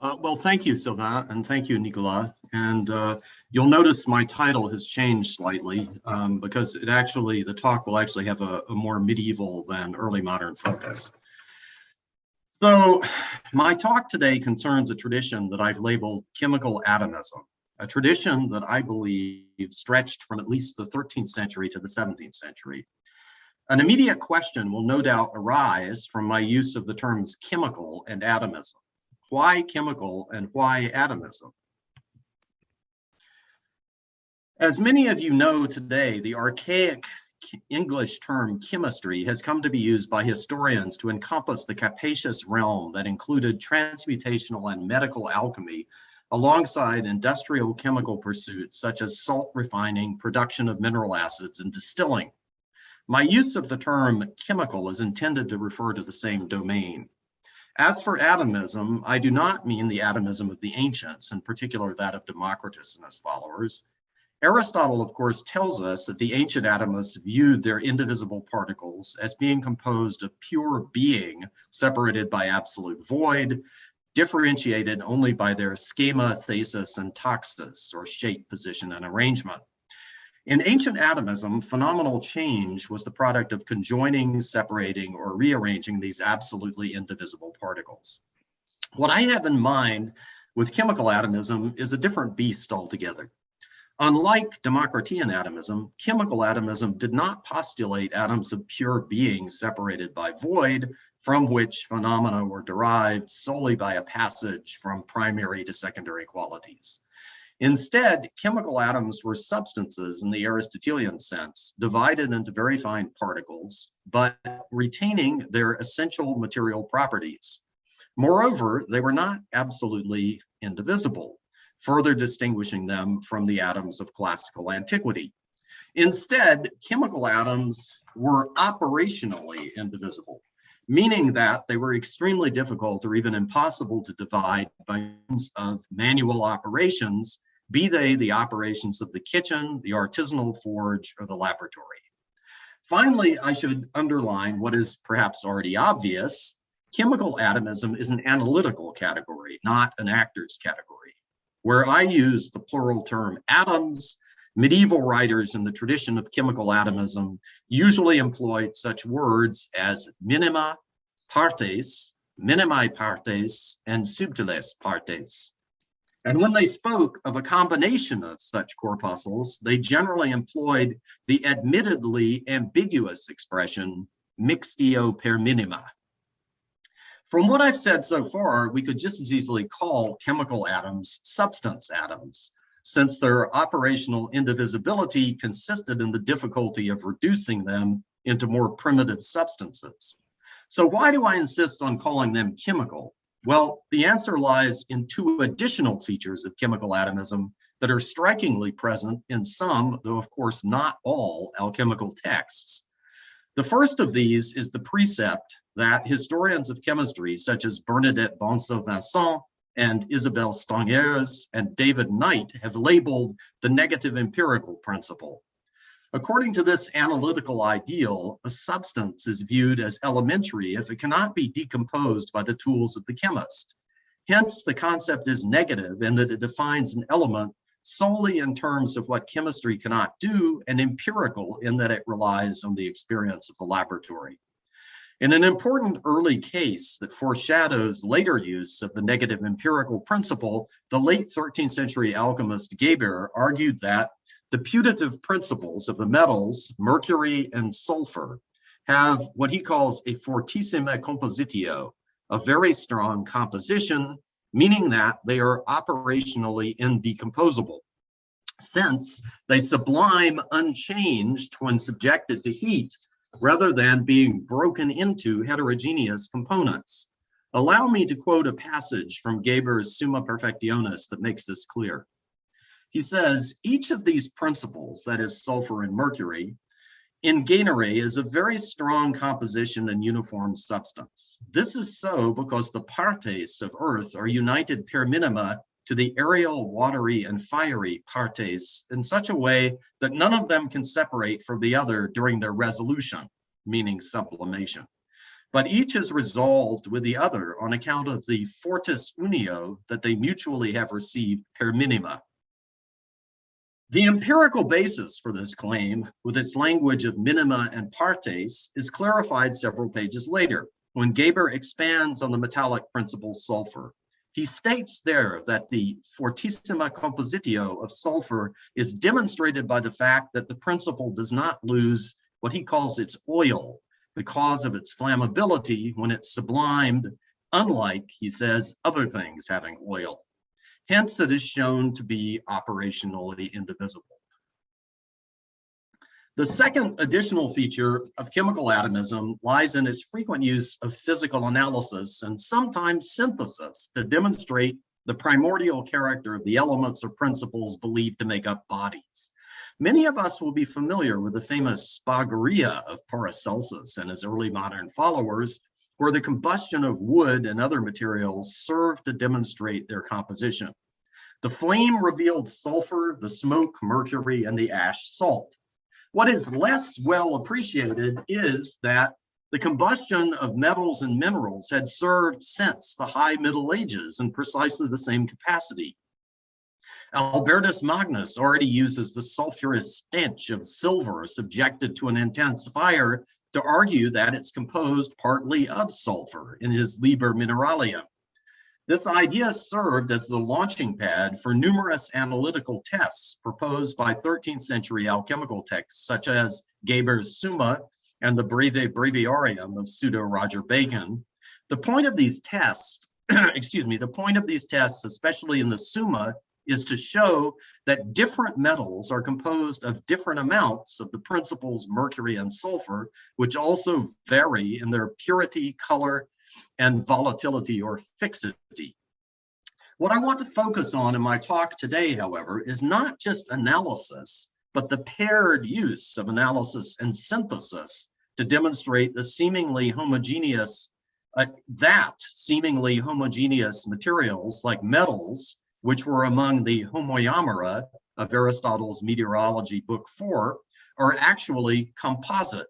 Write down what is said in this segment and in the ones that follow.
Well, thank you, Sylvain, and thank you, Nicolas. And you'll notice my title has changed slightly because the talk will actually have a more medieval than early modern focus. So my talk today concerns a tradition that I've labeled Chymical Atomism, a tradition that I believe stretched from at least the 13th century to the 17th century. An immediate question will no doubt arise from my use of the terms chemical and atomism. Why chemical and why atomism? As many of you know today, the archaic English term chemistry has come to be used by historians to encompass the capacious realm that included transmutational and medical alchemy alongside industrial chemical pursuits such as salt refining, production of mineral acids, and distilling. My use of the term chemical is intended to refer to the same domain. As for atomism, I do not mean the atomism of the ancients, in particular that of Democritus and his followers. Aristotle, of course, tells us that the ancient atomists viewed their indivisible particles as being composed of pure being, separated by absolute void, differentiated only by their schema, thesis, and taxis, or shape, position, and arrangement. In ancient atomism, phenomenal change was the product of conjoining, separating, or rearranging these absolutely indivisible particles. What I have in mind with chemical atomism is a different beast altogether. Unlike Democritean atomism, chemical atomism did not postulate atoms of pure being separated by void, from which phenomena were derived solely by a passage from primary to secondary qualities. Instead, chemical atoms were substances in the Aristotelian sense, divided into very fine particles, but retaining their essential material properties. Moreover, they were not absolutely indivisible, further distinguishing them from the atoms of classical antiquity. Instead, chemical atoms were operationally indivisible, meaning that they were extremely difficult or even impossible to divide by means of manual operations, be they the operations of the kitchen, the artisanal forge, or the laboratory. Finally, I should underline what is perhaps already obvious. Chemical atomism is an analytical category, not an actor's category. Where I use the plural term atoms, medieval writers in the tradition of chemical atomism usually employed such words as minima, partes, minimi partes, and subtiles partes. And when they spoke of a combination of such corpuscles, they generally employed the admittedly ambiguous expression mixtio per minima. From what I've said so far, we could just as easily call chemical atoms substance atoms, since their operational indivisibility consisted in the difficulty of reducing them into more primitive substances. So why do I insist on calling them chemical? Well, the answer lies in two additional features of chemical atomism that are strikingly present in some, though of course not all, alchemical texts. The first of these is the precept that historians of chemistry, such as Bernadette Bonson-Vincent and Isabelle Stangers and David Knight, have labeled the negative empirical principle. According to this analytical ideal, a substance is viewed as elementary if it cannot be decomposed by the tools of the chemist. Hence, the concept is negative in that it defines an element solely in terms of what chemistry cannot do, and empirical in that it relies on the experience of the laboratory. In an important early case that foreshadows later use of the negative empirical principle, the late 13th century alchemist Geber argued that the putative principles of the metals, mercury and sulfur, have what he calls a fortissima compositio, a very strong composition, meaning that they are operationally indecomposable, since they sublime unchanged when subjected to heat, rather than being broken into heterogeneous components. Allow me to quote a passage from Geber's Summa Perfectionis that makes this clear. He says, each of these principles, that is sulfur and mercury, in genere is a very strong composition and uniform substance. This is so because the partes of earth are united per minima to the aerial, watery, and fiery partes in such a way that none of them can separate from the other during their resolution, meaning sublimation. but each is resolved with the other on account of the fortis unio that they mutually have received per minima. The empirical basis for this claim, with its language of minima and partes, is clarified several pages later, when Geber expands on the metallic principle sulfur. He states there that the fortissima compositio of sulfur is demonstrated by the fact that the principle does not lose what he calls its oil, the cause of its flammability when it's sublimed, unlike, he says, other things having oil. Hence, it is shown to be operationally indivisible. The second additional feature of chemical atomism lies in its frequent use of physical analysis and sometimes synthesis to demonstrate the primordial character of the elements or principles believed to make up bodies. Many of us will be familiar with the famous spagyria of Paracelsus and his early modern followers, where the combustion of wood and other materials served to demonstrate their composition. The flame revealed sulfur, the smoke, mercury, and the ash, salt. What is less well appreciated is that the combustion of metals and minerals had served since the high Middle Ages in precisely the same capacity. Albertus Magnus already uses the sulfurous stench of silver subjected to an intense fire to argue that it's composed partly of sulfur in his Liber Mineralium. This idea served as the launching pad for numerous analytical tests proposed by 13th century alchemical texts, such as Geber's Summa and the Breve Breviarium of pseudo Roger Bacon. The point of these tests, the point of these tests, especially in the Summa, is to show that different metals are composed of different amounts of the principles mercury and sulfur, which also vary in their purity, color, and volatility or fixity. What I want to focus on in my talk today, however, is not just analysis, but the paired use of analysis and synthesis to demonstrate the seemingly homogeneous materials like metals, which were among the homoiomera of Aristotle's Meteorology, Book 4, are actually composite.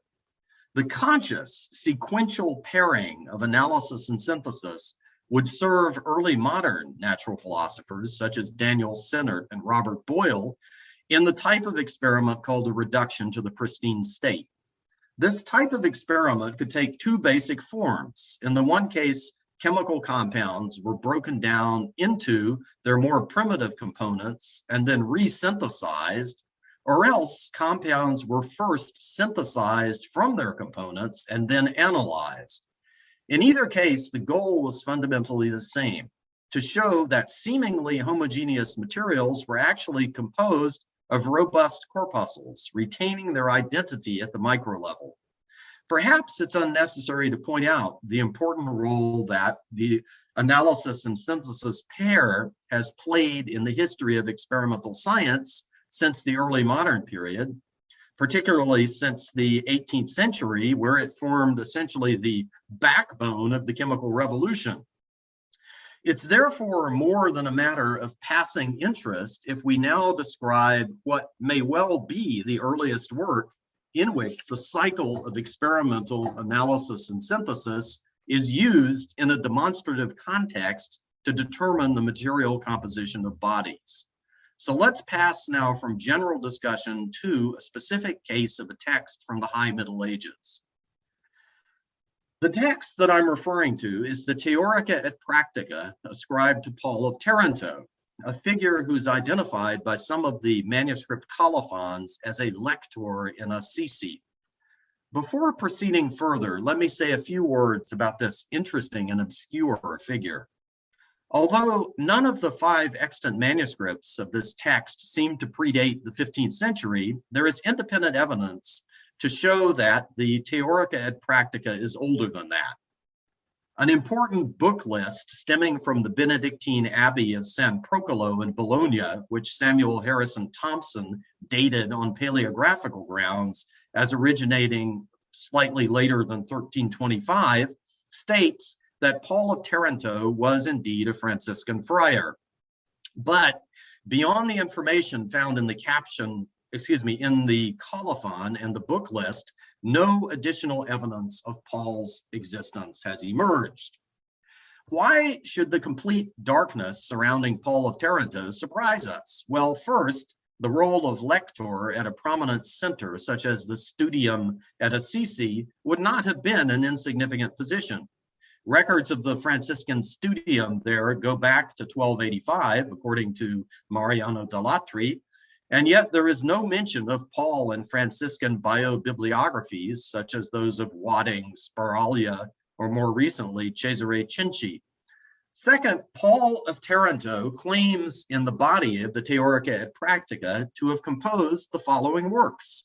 The conscious sequential pairing of analysis and synthesis would serve early modern natural philosophers such as Daniel Sennert and Robert Boyle in the type of experiment called a reduction to the pristine state. This type of experiment could take two basic forms. In the one case, chemical compounds were broken down into their more primitive components and then resynthesized, or else compounds were first synthesized from their components and then analyzed. In either case, the goal was fundamentally the same, to show that seemingly homogeneous materials were actually composed of robust corpuscles, retaining their identity at the micro level. Perhaps it's unnecessary to point out the important role that the analysis and synthesis pair has played in the history of experimental science since the early modern period, particularly since the 18th century, where it formed essentially the backbone of the chemical revolution. It's therefore more than a matter of passing interest if we now describe what may well be the earliest work in which the cycle of experimental analysis and synthesis is used in a demonstrative context to determine the material composition of bodies. So let's pass now from general discussion to a specific case of a text from the High Middle Ages. The text that I'm referring to is the Theorica et Practica ascribed to Paul of Taranto, a figure who's identified by some of the manuscript colophons as a lector in Assisi. Before proceeding further, let me say a few words about this interesting and obscure figure. Although none of the 5 extant manuscripts of this text seem to predate the 15th century, there is independent evidence to show that the Theorica et Practica is older than that. An important book list stemming from the Benedictine Abbey of San Procolo in Bologna, which Samuel Harrison Thompson dated on paleographical grounds as originating slightly later than 1325, states that Paul of Taranto was indeed a Franciscan friar. But beyond the information found in the caption in the colophon and the book list, no additional evidence of Paul's existence has emerged. Why should the complete darkness surrounding Paul of Taranto surprise us? Well, first, the role of lector at a prominent center, such as the Studium at Assisi, would not have been an insignificant position. Records of the Franciscan Studium there go back to 1285, according to Mariano Delatri, and yet there is no mention of Paul in Franciscan biobibliographies, such as those of Wadding, Sparalia, or more recently, Cesare Cinci. Second, Paul of Taranto claims in the body of the Theorica et Practica to have composed the following works: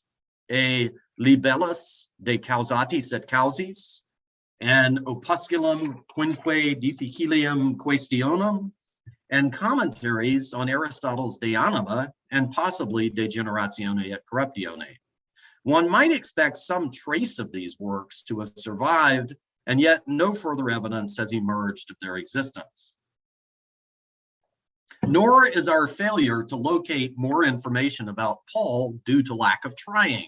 a Libellus de Causatis et Causis, an Opusculum quinque difficilium questionum, and commentaries on Aristotle's De Anima and possibly De Generatione et Corruptione. One might expect some trace of these works to have survived, and yet no further evidence has emerged of their existence. Nor is our failure to locate more information about Paul due to lack of trying.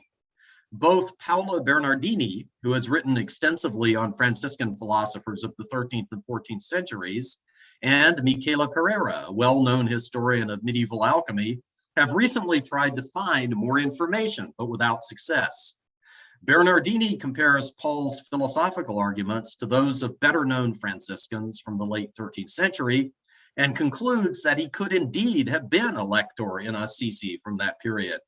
Both Paolo Bernardini, who has written extensively on Franciscan philosophers of the 13th and 14th centuries, and Michele Pereira, a well-known historian of medieval alchemy, have recently tried to find more information, but without success. Bernardini compares Paul's philosophical arguments to those of better-known Franciscans from the late 13th century and concludes that he could indeed have been a lector in Assisi from that period.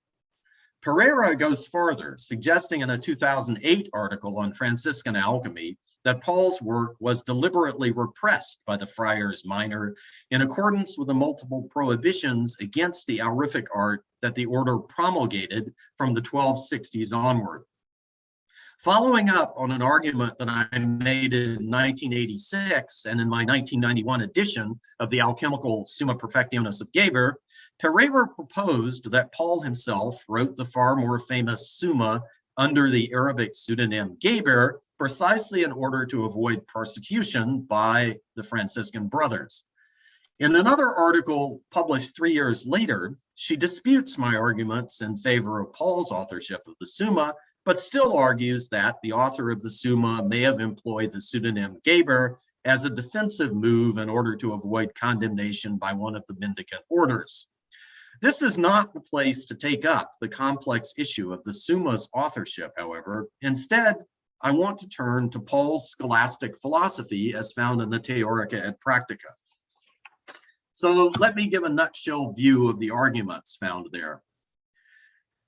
Pereira goes further, suggesting in a 2008 article on Franciscan alchemy that Paul's work was deliberately repressed by the Friars Minor in accordance with the multiple prohibitions against the aurific art that the order promulgated from the 1260s onward. Following up on an argument that I made in 1986 and in my 1991 edition of the Alchemical Summa Perfectionis of Geber, Pereira proposed that Paul himself wrote the far more famous Summa under the Arabic pseudonym Geber precisely in order to avoid persecution by the Franciscan brothers. In another article published 3 years later, she disputes my arguments in favor of Paul's authorship of the Summa, but still argues that the author of the Summa may have employed the pseudonym Geber as a defensive move in order to avoid condemnation by one of the mendicant orders. This is not the place to take up the complex issue of the Summa's authorship, however. Instead, I want to turn to Paul's scholastic philosophy as found in the Theorica et Practica. So let me give a nutshell view of the arguments found there.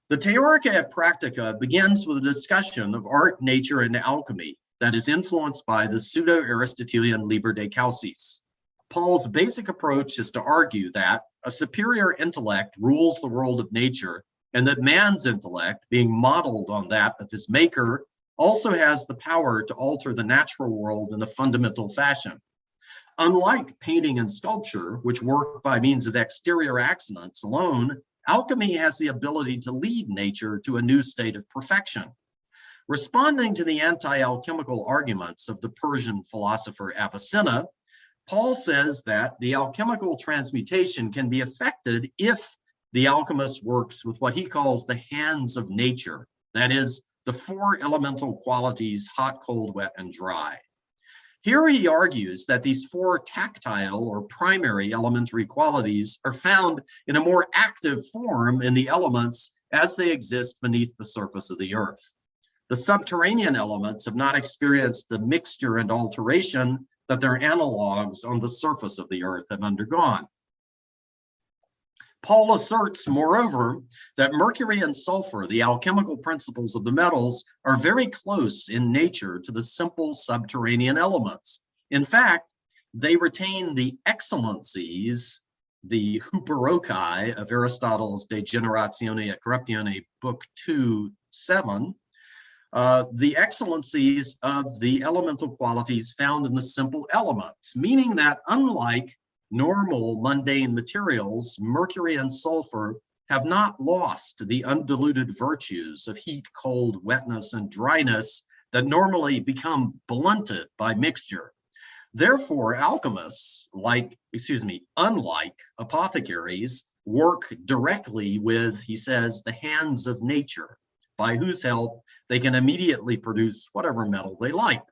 The Theorica et Practica begins with a discussion of art, nature, and alchemy that is influenced by the pseudo-Aristotelian Liber de Causis. Paul's basic approach is to argue that a superior intellect rules the world of nature, and that man's intellect, being modeled on that of his maker, also has the power to alter the natural world in a fundamental fashion. Unlike painting and sculpture, which work by means of exterior accidents alone, alchemy has the ability to lead nature to a new state of perfection. Responding to the anti-alchemical arguments of the Persian philosopher Avicenna, Paul says that the alchemical transmutation can be effected if the alchemist works with what he calls the hands of nature, that is, the four elemental qualities, hot, cold, wet, and dry. Here he argues that these four tactile or primary elementary qualities are found in a more active form in the elements as they exist beneath the surface of the earth. The subterranean elements have not experienced the mixture and alteration that their analogs on the surface of the earth have undergone. Paul asserts, moreover, that mercury and sulfur, the alchemical principles of the metals, are very close in nature to the simple subterranean elements. In fact, they retain the excellencies, the huperokai of Aristotle's De Generatione et Corruptione, Book 2:7, the excellencies of the elemental qualities found in the simple elements, meaning that unlike normal mundane materials, mercury and sulfur have not lost the undiluted virtues of heat, cold, wetness, and dryness that normally become blunted by mixture. Therefore, alchemists, unlike apothecaries, work directly with, he says, the hands of nature, by whose help they can immediately produce whatever metal they like.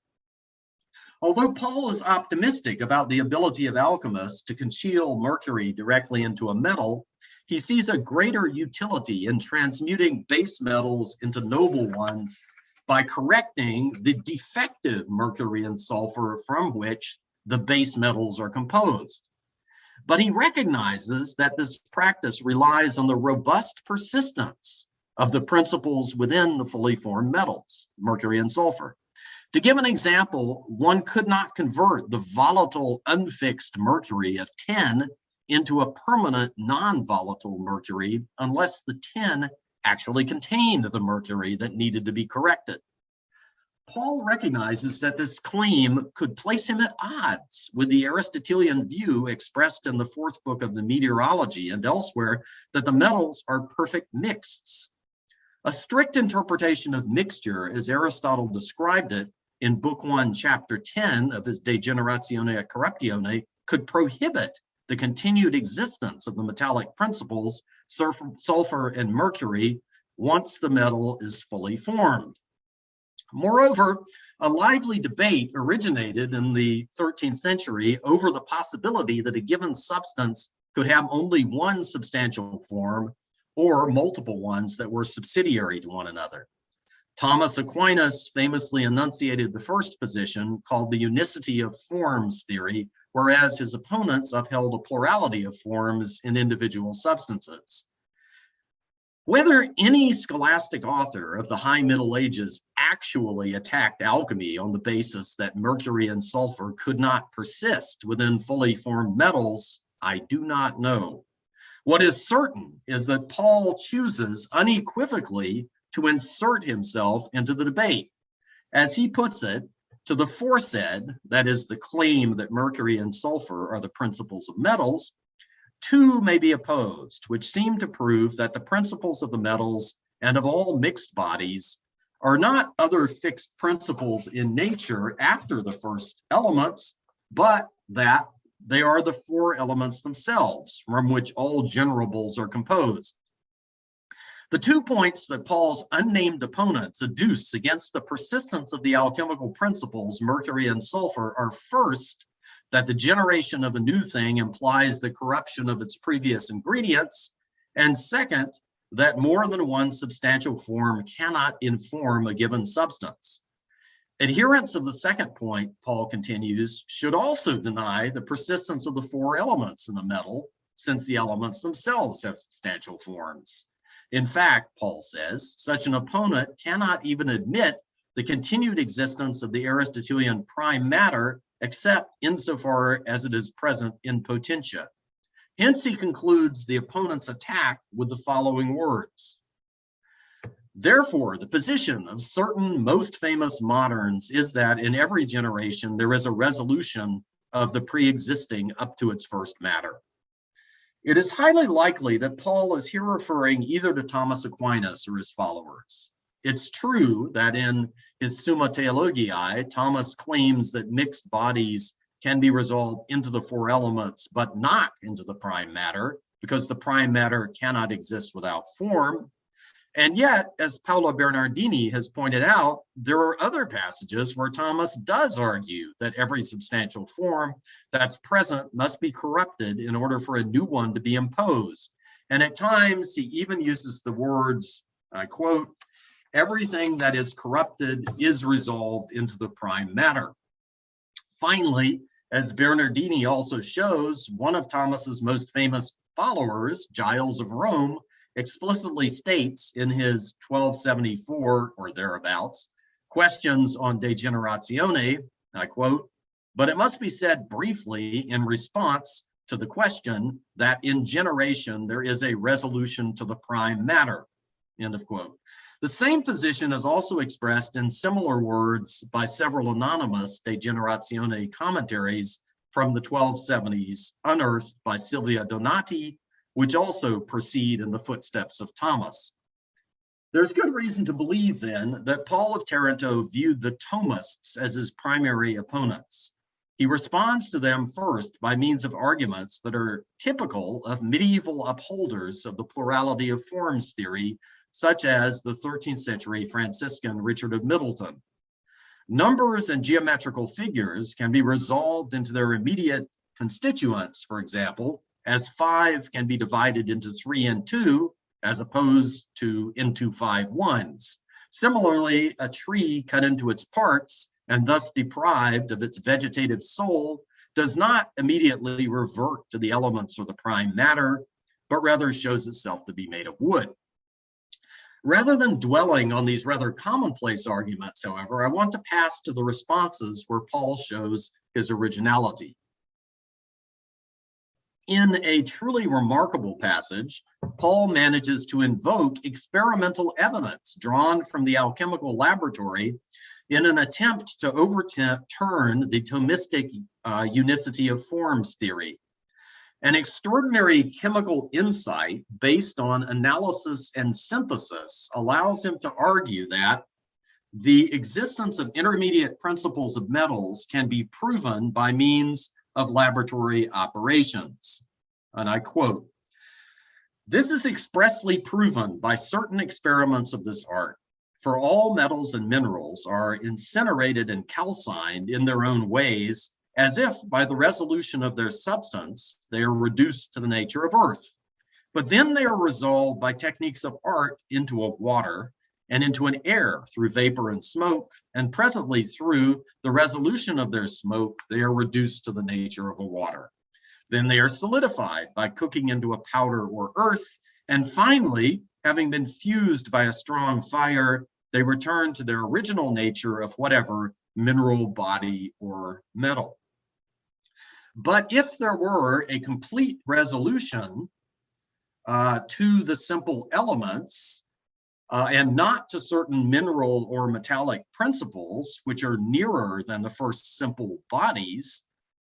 Although Paul is optimistic about the ability of alchemists to congeal mercury directly into a metal, he sees a greater utility in transmuting base metals into noble ones by correcting the defective mercury and sulfur from which the base metals are composed. But he recognizes that this practice relies on the robust persistence of the principles within the fully formed metals, mercury and sulfur. To give an example, one could not convert the volatile unfixed mercury of tin into a permanent non-volatile mercury unless the tin actually contained the mercury that needed to be corrected. Paul recognizes that this claim could place him at odds with the Aristotelian view expressed in the fourth book of the Meteorology and elsewhere that the metals are perfect mixts. A strict interpretation of mixture, as Aristotle described it in Book 1, Chapter 10 of his De Generatione et Corruptione, could prohibit the continued existence of the metallic principles, sulfur and mercury, once the metal is fully formed. Moreover, a lively debate originated in the 13th century over the possibility that a given substance could have only one substantial form or multiple ones that were subsidiary to one another. Thomas Aquinas famously enunciated the first position, called the unicity of forms theory, whereas his opponents upheld a plurality of forms in individual substances. Whether any scholastic author of the High Middle Ages actually attacked alchemy on the basis that mercury and sulfur could not persist within fully formed metals, I do not know. What is certain is that Paul chooses unequivocally to insert himself into the debate. As he puts it, to the foresaid, that is the claim that mercury and sulfur are the principles of metals, two may be opposed, which seem to prove that the principles of the metals and of all mixed bodies are not other fixed principles in nature after the first elements, but that they are the four elements themselves from which all generables are composed. The 2 points that Paul's unnamed opponents adduce against the persistence of the alchemical principles, mercury and sulfur, are first, that the generation of a new thing implies the corruption of its previous ingredients, and second, that more than one substantial form cannot inform a given substance. Adherents of the second point, Paul continues, should also deny the persistence of the four elements in the metal, since the elements themselves have substantial forms. In fact, Paul says, such an opponent cannot even admit the continued existence of the Aristotelian prime matter except insofar as it is present in potentia. Hence, he concludes the opponent's attack with the following words. Therefore, the position of certain most famous moderns is that in every generation there is a resolution of the pre-existing up to its first matter. It is highly likely that Paul is here referring either to Thomas Aquinas or his followers. It's true that in his Summa Theologiae, Thomas claims that mixed bodies can be resolved into the four elements, but not into the prime matter, because the prime matter cannot exist without form. And yet, as Paolo Bernardini has pointed out, there are other passages where Thomas does argue that every substantial form that's present must be corrupted in order for a new one to be imposed. And at times, he even uses the words, I quote, everything that is corrupted is resolved into the prime matter. Finally, as Bernardini also shows, one of Thomas's most famous followers, Giles of Rome, explicitly states in his 1274 or thereabouts questions on De Generatione, I quote, but it must be said briefly in response to the question that in generation there is a resolution to the prime matter, end of quote. The same position is also expressed in similar words by several anonymous De Generatione commentaries from the 1270s, unearthed by Silvia Donati, which also proceed in the footsteps of Thomas. There's good reason to believe, then, that Paul of Taranto viewed the Thomists as his primary opponents. He responds to them first by means of arguments that are typical of medieval upholders of the plurality of forms theory, such as the 13th century Franciscan Richard of Middleton. Numbers and geometrical figures can be resolved into their immediate constituents, for example, as 5 can be divided into 3 and 2, as opposed to into 5 ones. Similarly, a tree cut into its parts and thus deprived of its vegetative soul does not immediately revert to the elements or the prime matter, but rather shows itself to be made of wood. Rather than dwelling on these rather commonplace arguments, however, I want to pass to the responses where Paul shows his originality. In a truly remarkable passage, Paul manages to invoke experimental evidence drawn from the alchemical laboratory in an attempt to overturn the Thomistic unicity of forms theory. An extraordinary chemical insight based on analysis and synthesis allows him to argue that the existence of intermediate principles of metals can be proven by means of laboratory operations. And I quote, "This is expressly proven by certain experiments of this art. For all metals and minerals are incinerated and calcined in their own ways, as if by the resolution of their substance, they are reduced to the nature of earth. But then they are resolved by techniques of art into a water and into an air through vapor and smoke, and presently through the resolution of their smoke, they are reduced to the nature of a water. Then they are solidified by cooking into a powder or earth, and finally, having been fused by a strong fire, they return to their original nature of whatever mineral body or metal. But if there were a complete resolution to the simple elements, and not to certain mineral or metallic principles, which are nearer than the first simple bodies,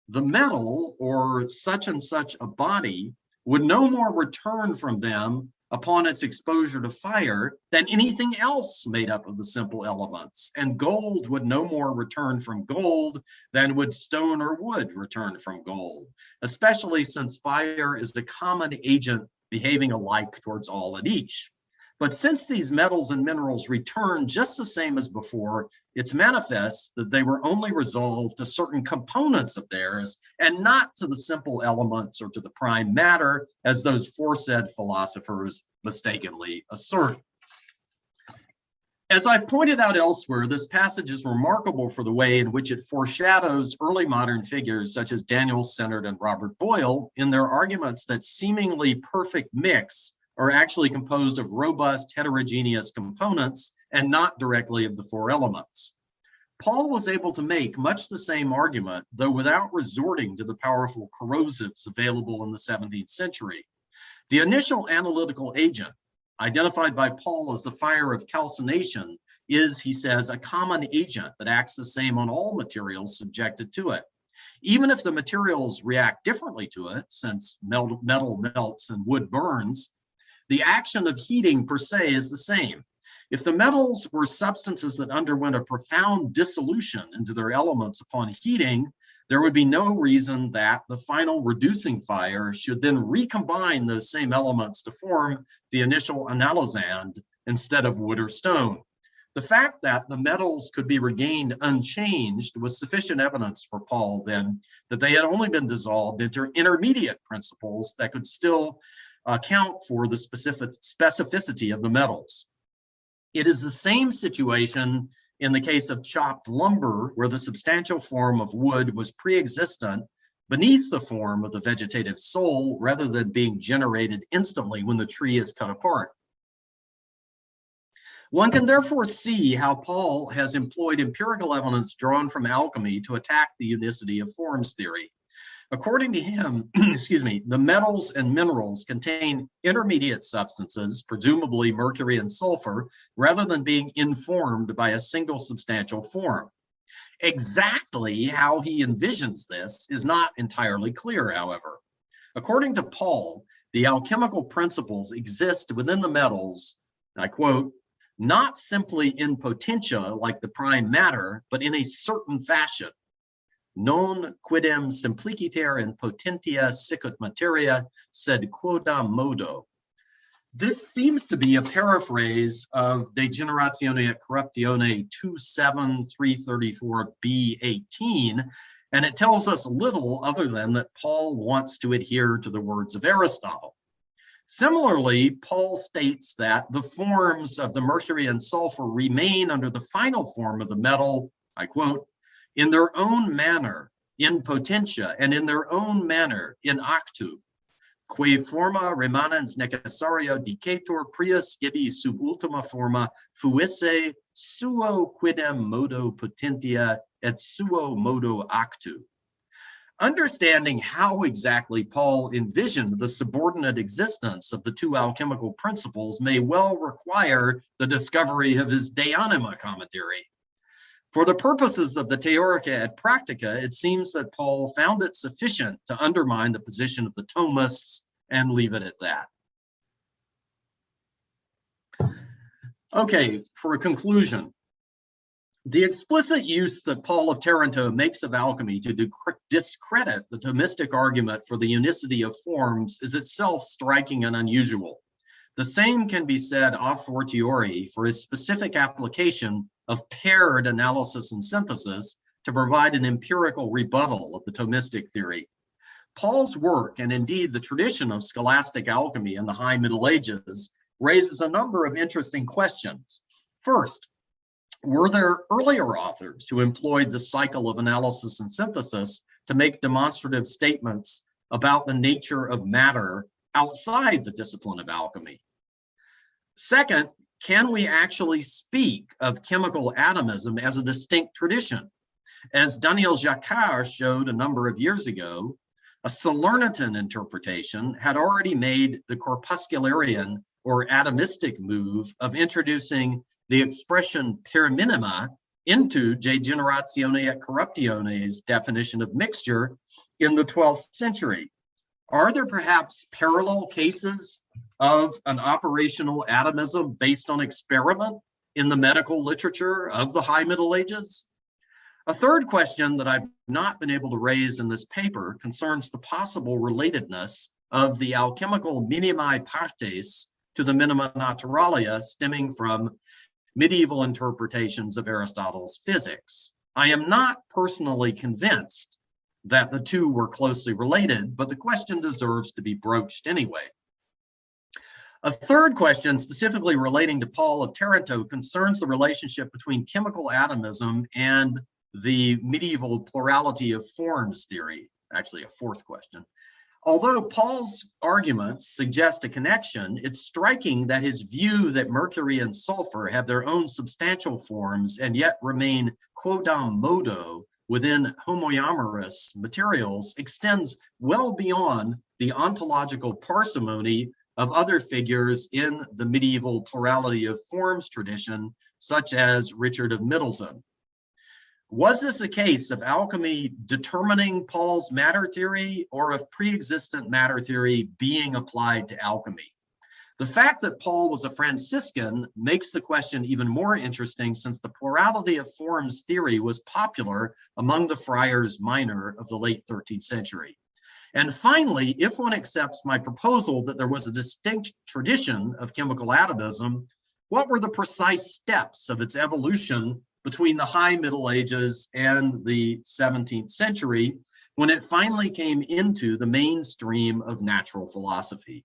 the metal or such and such a body would no more return from them upon its exposure to fire than anything else made up of the simple elements, and gold would no more return from gold than would stone or wood return from gold, especially since fire is the common agent behaving alike towards all and each. But since these metals and minerals return just the same as before, it's manifest that they were only resolved to certain components of theirs and not to the simple elements or to the prime matter, as those foresaid philosophers mistakenly assert. As I've pointed out elsewhere, this passage is remarkable for the way in which it foreshadows early modern figures such as Daniel Sennert and Robert Boyle in their arguments that seemingly perfect mix are actually composed of robust heterogeneous components and not directly of the four elements. Paul was able to make much the same argument, though without resorting to the powerful corrosives available in the 17th century. The initial analytical agent, identified by Paul as the fire of calcination, is, he says, a common agent that acts the same on all materials subjected to it. Even if the materials react differently to it, since metal melts and wood burns, the action of heating per se is the same. If the metals were substances that underwent a profound dissolution into their elements upon heating, there would be no reason that the final reducing fire should then recombine those same elements to form the initial analysand instead of wood or stone. The fact that the metals could be regained unchanged was sufficient evidence for Paul then that they had only been dissolved into intermediate principles that could still account for the specificity of the metals. It is the same situation in the case of chopped lumber, where the substantial form of wood was pre-existent beneath the form of the vegetative soul, rather than being generated instantly when the tree is cut apart. One can therefore see how Paul has employed empirical evidence drawn from alchemy to attack the unicity of forms theory. According to him, the metals and minerals contain intermediate substances, presumably mercury and sulfur, rather than being informed by a single substantial form. Exactly how he envisions this is not entirely clear, however. According to Paul, the alchemical principles exist within the metals, I quote, not simply in potentia like the prime matter, but in a certain fashion. non quidem simpliciter in potentia sicut materia, sed quodam modo. This seems to be a paraphrase of De Generatione et Corruptione 27334b18, and it tells us little other than that Paul wants to adhere to the words of Aristotle. Similarly, Paul states that the forms of the mercury and sulfur remain under the final form of the metal, I quote, in their own manner, in potentia, and in their own manner, in actu, que forma remanens necessario dicetur prius ibi sub ultima forma fuisse suo quidem modo potentia et suo modo actu. Understanding how exactly Paul envisioned the subordinate existence of the two alchemical principles may well require the discovery of his De Anima commentary. For the purposes of the Theorica et Practica, it seems that Paul found it sufficient to undermine the position of the Thomists and leave it at that. Okay, for a conclusion, the explicit use that Paul of Taranto makes of alchemy to discredit the Thomistic argument for the unicity of forms is itself striking and unusual. The same can be said a fortiori for his specific application of paired analysis and synthesis to provide an empirical rebuttal of the Thomistic theory. Paul's work, and indeed the tradition of scholastic alchemy in the High Middle Ages, raises a number of interesting questions. First, were there earlier authors who employed the cycle of analysis and synthesis to make demonstrative statements about the nature of matter outside the discipline of alchemy? Second, can we actually speak of chemical atomism as a distinct tradition? As Daniel Jacquard showed a number of years ago, a Salernitan interpretation had already made the corpuscularian or atomistic move of introducing the expression per minima into De Generatione et Corruptione's definition of mixture in the 12th century. Are there perhaps parallel cases of an operational atomism based on experiment in the medical literature of the High Middle Ages? A third question that I've not been able to raise in this paper concerns the possible relatedness of the alchemical minimae partes to the minima naturalia stemming from medieval interpretations of Aristotle's physics. I am not personally convinced that the two were closely related, but the question deserves to be broached anyway. A third question, specifically relating to Paul of Taranto, concerns the relationship between chemical atomism and the medieval plurality of forms theory. Actually, a fourth question. Although Paul's arguments suggest a connection, it's striking that his view that mercury and sulfur have their own substantial forms and yet remain quodam modo within homoiamorous materials extends well beyond the ontological parsimony of other figures in the medieval plurality of forms tradition, such as Richard of Middleton. Was this a case of alchemy determining Paul's matter theory or of pre-existent matter theory being applied to alchemy? The fact that Paul was a Franciscan makes the question even more interesting, since the plurality of forms theory was popular among the friars minor of the late 13th century. And finally, if one accepts my proposal that there was a distinct tradition of chemical atomism, what were the precise steps of its evolution between the High Middle Ages and the 17th century, when it finally came into the mainstream of natural philosophy?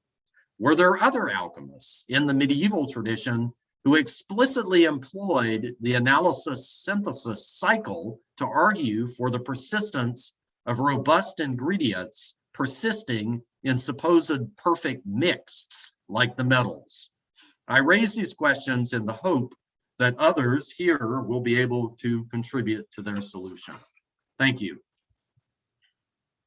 Were there other alchemists in the medieval tradition who explicitly employed the analysis-synthesis cycle to argue for the persistence of robust ingredients persisting in supposed perfect mixts like the metals? I raise these questions in the hope that others here will be able to contribute to their solution. Thank you.